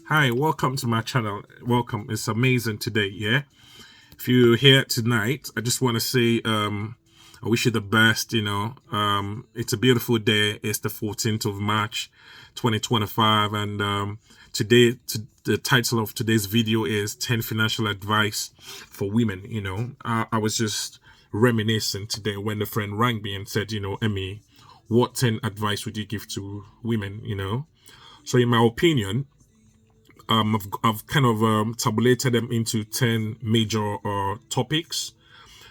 Hi, welcome to my channel. Welcome. It's amazing today, yeah? If you're here tonight, I just want to say I wish you the best, It's a beautiful day. It's the 14th of March, 2025, and the title of today's video is 10 financial advice for women, I was just reminiscing today when the friend rang me and said, Emmy, what 10 advice would you give to women, So in my opinion, I've kind of tabulated them into 10 major topics.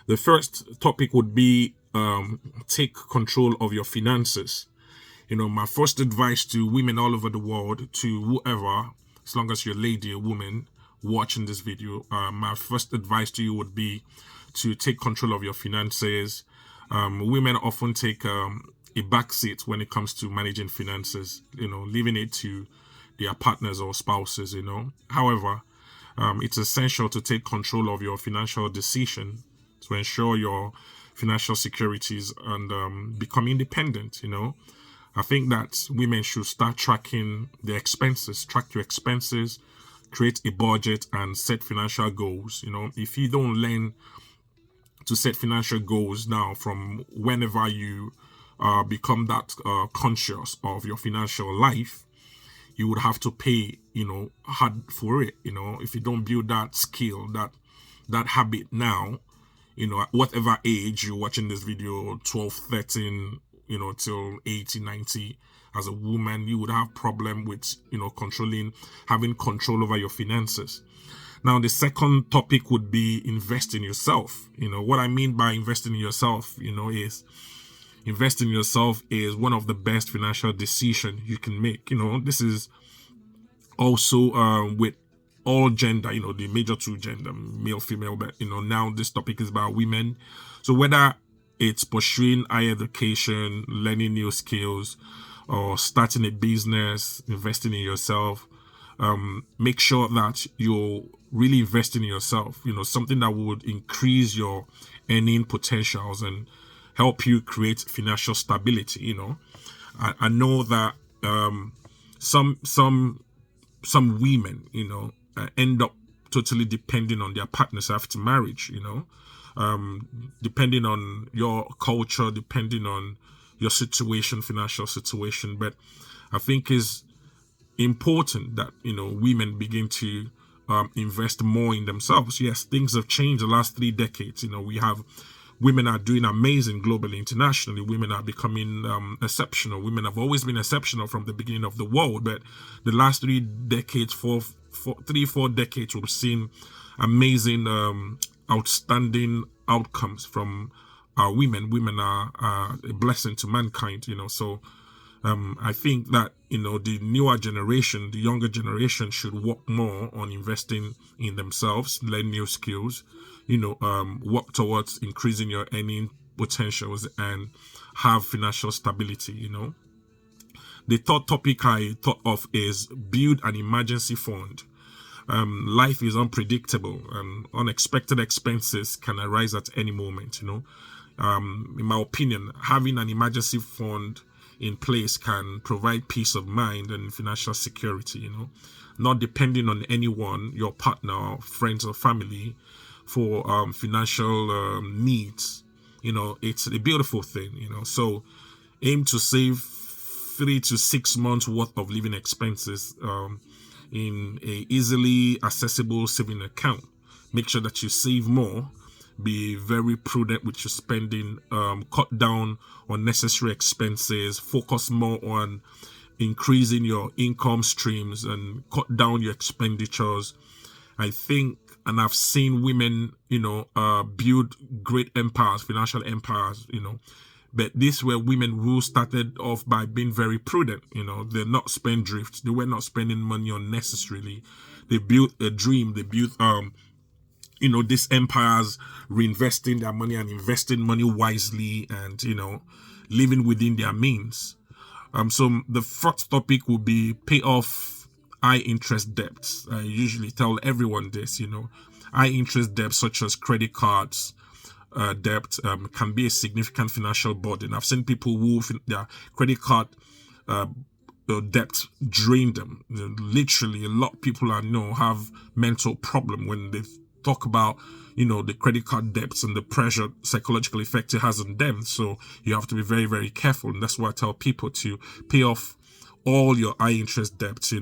The first topic would be take control of your finances. My first advice to women all over the world, to whoever, as long as you're a lady or woman watching this video, my first advice to you would be to take control of your finances. Women often take a backseat when it comes to managing finances, leaving it to their partners or spouses, However, it's essential to take control of your financial decision to ensure your financial securities and become independent, I think that women should start tracking their expenses, track your expenses, create a budget and set financial goals. If you don't learn to set financial goals now from whenever you become that conscious of your financial life, you would have to pay, hard for it. If you don't build that skill, that habit now, at whatever age you're watching this video, 12, 13, till 80, 90, as a woman, you would have problem with, having control over your finances. Now, the second topic would be invest in yourself. What I mean by investing in yourself, is investing in yourself is one of the best financial decisions you can make. This is also with all gender, the major two gender, male, female, but now this topic is about women. So whether it's pursuing higher education, learning new skills, or starting a business, investing in yourself, make sure that you're really investing in yourself, something that would increase your earning potentials and help you create financial stability. I know that some women, end up totally depending on their partners after marriage, depending on your culture, depending on your situation, financial situation. But I think it's important that, women begin to invest more in themselves. Yes, things have changed the last 3 decades. We have women are doing amazing globally, internationally. Women are becoming exceptional. Women have always been exceptional from the beginning of the world, but the last 3 decades, 4 decades, we've seen amazing, outstanding outcomes from our women. Women are a blessing to mankind, So I think that, the newer generation, the younger generation should work more on investing in themselves, learn new skills, work towards increasing your earning potentials and have financial stability, The third topic I thought of is build an emergency fund. Life is unpredictable and unexpected expenses can arise at any moment, In my opinion, having an emergency fund in place can provide peace of mind and financial security, not depending on anyone, your partner, friends or family for financial needs. It's a beautiful thing, So aim to save 3 to 6 months worth of living expenses in a easily accessible saving account. Make sure that you save more. Be very prudent with your spending. Cut down unnecessary expenses. Focus more on increasing your income streams and cut down your expenditures. I think, and I've seen women, build great empires, financial empires, But these were women who started off by being very prudent. They're not spendthrifts. They were not spending money unnecessarily. They built a dream. They built these empires, reinvesting their money and investing money wisely, and living within their means. So the first topic will be pay off high interest debts. I usually tell everyone this. High interest debts such as credit cards, debt can be a significant financial burden. I've seen people who their credit card debt drain them. Literally, a lot of people I know have mental problem when they talk about the credit card debts and the pressure, psychological effect it has on them. So you have to be very, very careful, and that's why I tell people to pay off all your high interest debts.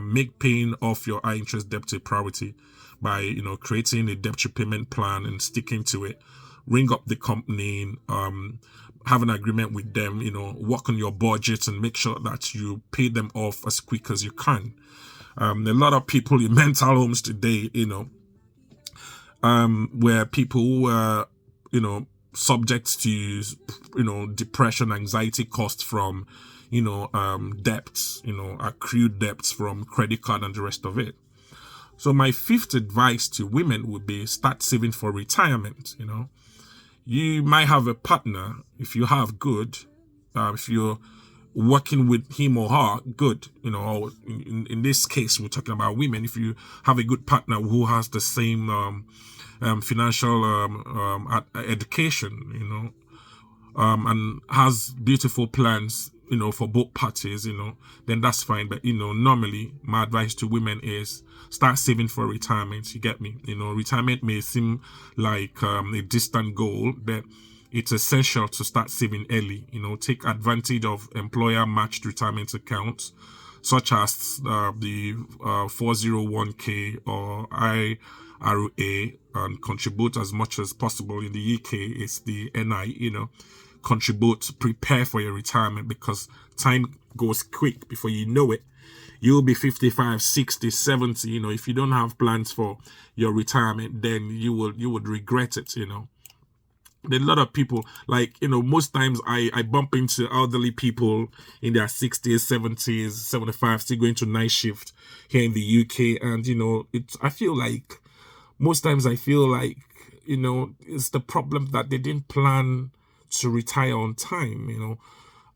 Make paying off your high interest debt a priority by creating a debt repayment plan and sticking to it. Ring up the company, have an agreement with them, work on your budget and make sure that you pay them off as quick as you can. A lot of people in mental homes today, where people who are, subject to, depression, anxiety caused from, debts, accrued debts from credit card and the rest of it. So my fifth advice to women would be start saving for retirement. You might have a partner. If you have, good. If you're working with him or her, good. Or in this case, we're talking about women. If you have a good partner who has the same financial education, and has beautiful plans, for both parties, then that's fine. But, normally my advice to women is start saving for retirement. You get me? Retirement may seem like a distant goal, but it's essential to start saving early. Take advantage of employer matched retirement accounts, such as the 401k or IRA, and contribute as much as possible. In the UK, it's the NI, contribute, prepare for your retirement, because time goes quick. Before you know it, you'll be 55, 60, 70. If you don't have plans for your retirement, then you would regret it. There are a lot of people, most times I bump into elderly people in their 60s, 70s, 75, still going to night shift here in the UK. And, most times I feel like, it's the problem that they didn't plan to retire on time,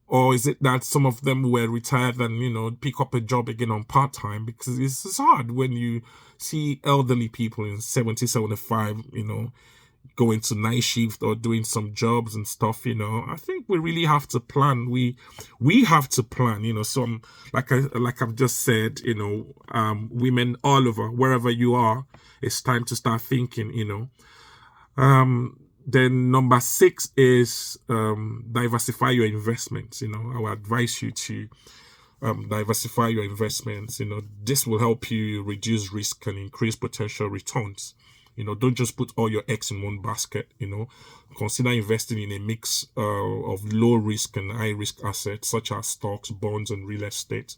or is it that some of them were retired and, pick up a job again on part-time? Because it's hard when you see elderly people in 70, 75, going to night shift or doing some jobs and stuff. I think we really have to plan. We have to plan, some, like I've just said, women all over, wherever you are, it's time to start thinking, Then number 6 is diversify your investments. I would advise you to diversify your investments. This will help you reduce risk and increase potential returns. Don't just put all your eggs in one basket. Consider investing in a mix of low risk and high risk assets, such as stocks, bonds, and real estate.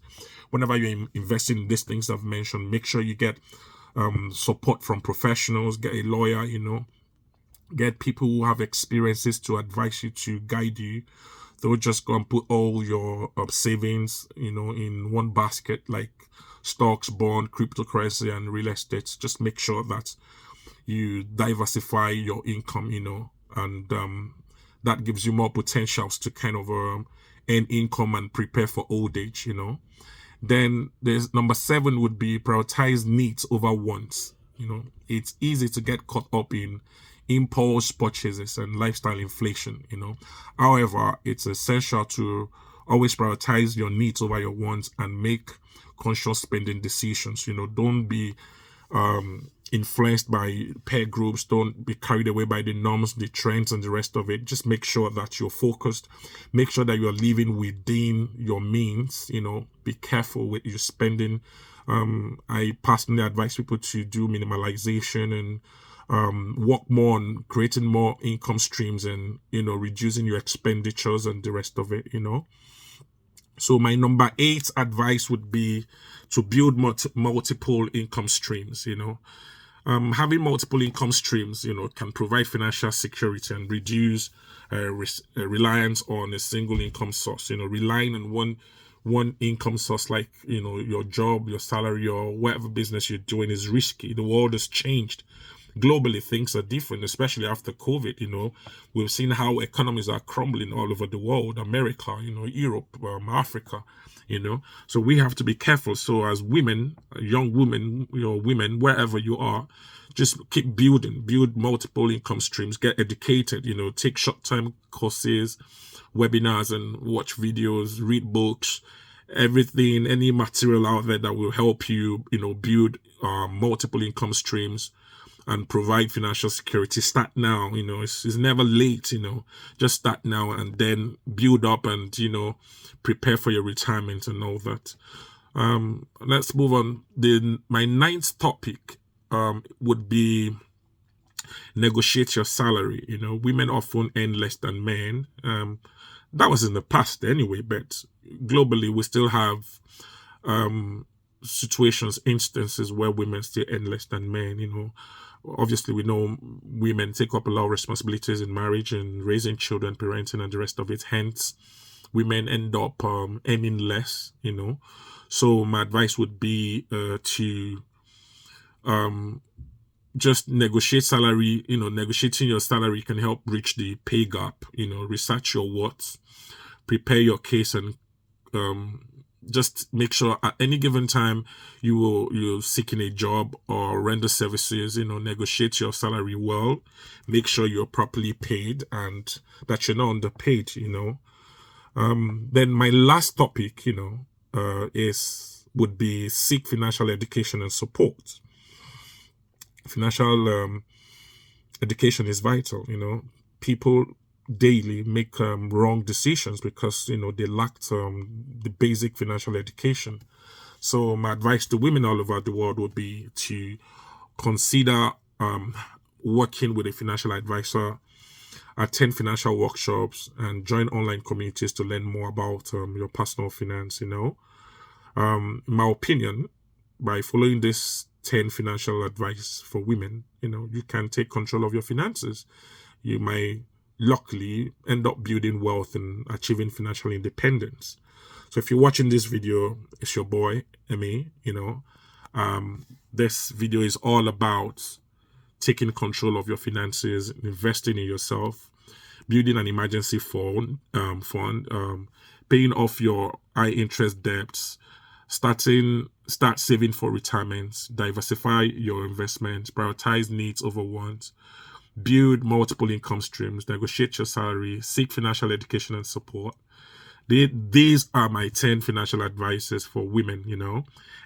Whenever you're investing in these things I've mentioned, make sure you get support from professionals, get a lawyer, get people who have experiences to advise you, to guide you. Don't just go and put all your savings, in one basket, like stocks, bond, cryptocurrency, and real estate. Just make sure that you diversify your income, and that gives you more potentials to kind of earn income and prepare for old age, Then there's number 7 would be prioritize needs over wants. It's easy to get caught up in impulse purchases and lifestyle inflation. However, it's essential to always prioritize your needs over your wants and make conscious spending decisions. Don't be influenced by peer groups. Don't be carried away by the norms, the trends, and the rest of it. Just make sure that you're focused. Make sure that you're living within your means. Be careful with your spending. I personally advise people to do minimalization and work more on creating more income streams and, reducing your expenditures and the rest of it, So my number 8 advice would be to build multiple income streams, Having multiple income streams, can provide financial security and reduce reliance on a single income source. Relying on one income source, like your job, your salary, or whatever business you're doing, is risky. The world has changed. Globally, things are different, especially after COVID. We've seen how economies are crumbling all over the world, America, Europe, Africa, so we have to be careful. So as women, young women, women, wherever you are, just keep build multiple income streams, get educated, take short-term courses, webinars, and watch videos, read books, everything, any material out there that will help you, build multiple income streams and provide financial security. Start now. It's never late. Just start now and then build up and prepare for your retirement and all that. Let's move on. My ninth topic would be negotiate your salary. Women often earn less than men. That was in the past anyway, but globally we still have instances where women still earn less than men. Obviously we know women take up a lot of responsibilities in marriage and raising children, parenting, and the rest of it. Hence, women end up earning less. So my advice would be to just negotiate salary. Negotiating your salary can help bridge the pay gap. Research your worth, prepare your case, and just make sure at any given time you're seeking a job or render services, negotiate your salary well, make sure you're properly paid and that you're not underpaid. Then my last topic would be seek financial education and support. Financial education is vital. People daily make wrong decisions because they lacked the basic financial education. So my advice to women all over the world would be to consider working with a financial advisor, attend financial workshops, and join online communities to learn more about your personal finance. In my opinion, by following this 10 financial advice for women, you can take control of your finances. You might luckily end up building wealth and achieving financial independence. So if you're watching this video, it's your boy, Emi. This video is all about taking control of your finances, investing in yourself, building an emergency fund, paying off your high interest debts, start saving for retirement, diversify your investments, prioritize needs over wants, build multiple income streams, negotiate your salary, seek financial education and support. These are my 10 financial advices for women,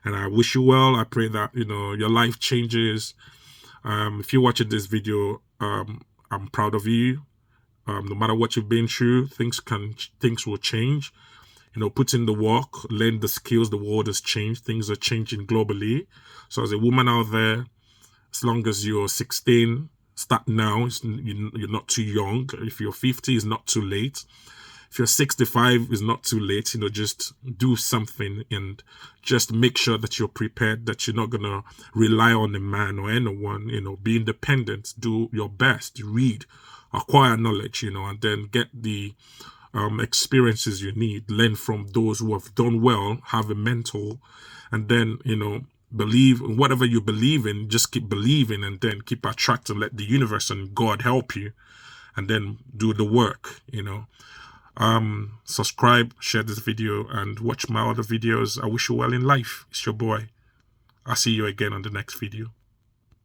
and I wish you well. I pray that, your life changes. If you're watching this video, I'm proud of you. No matter what you've been through, things will change. Put in the work, learn the skills. The world has changed. Things are changing globally. So as a woman out there, as long as you're 16, start now. You're not too young. If you're 50, it's not too late. If you're 65, it's not too late. Just do something and just make sure that you're prepared, that you're not going to rely on a man or anyone. Be independent, do your best, read, acquire knowledge, and then get the experiences you need. Learn from those who have done well, have a mentor, and then, believe in whatever you believe in. Just keep believing and then keep attracting. Let the universe and God help you, and then do the work. Subscribe, share this video, and watch my other videos. I wish you well in life. It's your boy. I'll see you again on the next video.